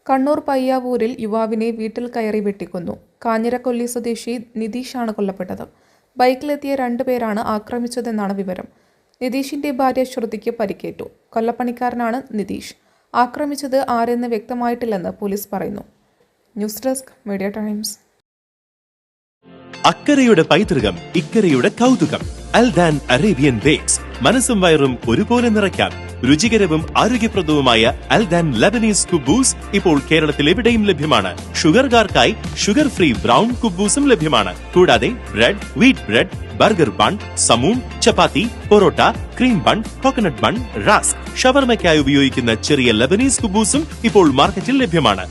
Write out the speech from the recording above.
കണ്ണൂർ പയ്യാവൂരിൽ യുവാവിനെ വീട്ടിൽ കയറി വെട്ടിക്കൊന്നു. കാഞ്ഞിരക്കൊല്ലി സ്വദേശി നിതീഷാണ് കൊല്ലപ്പെട്ടത്. ബൈക്കിലെത്തിയ 2 പേരാണ് ആക്രമിച്ചതെന്നാണ് വിവരം. നിതീഷിന്റെ ഭാര്യ ശ്രുതിക്ക് പരിക്കേറ്റു. കൊല്ലപ്പണിക്കാരനാണ് നിതീഷ്. ആക്രമിച്ചത് ആരെന്ന് വ്യക്തമായിട്ടില്ലെന്ന് പോലീസ് പറയുന്നു. News desk media times. അക്കരയുടെ പൈതൃകം, ഇക്കരയുടെ കൗതുകം. അൽദാൻ അറേബ്യൻ ബേക്സ്. മനസ്സും വയറും ഒരുപോലെ നിറയ്ക്കാൻ രുചികരവും ആരോഗ്യപ്രദവുമായ അൽദാൻ ലബനീസ് കുബൂസ് ഇപ്പോൾ കേരളത്തിൽ എവിടെയും ലഭ്യമാണ്. ഷുഗർകാർക്കായി ഷുഗർ ഫ്രീ ബ്രൗൺ കുബൂസും ലഭ്യമാണ്. കൂടാതെ bread, wheat bread, burger bun, സമൂം, chapati, parotta, cream bun, coconut bun, rusk, ഷവർമയ്ക്കായി ഉപയോഗിക്കുന്ന ചെറിയ ലബനീസ് കുബൂസും ഇപ്പോൾ മാർക്കറ്റിൽ ലഭ്യമാണ്.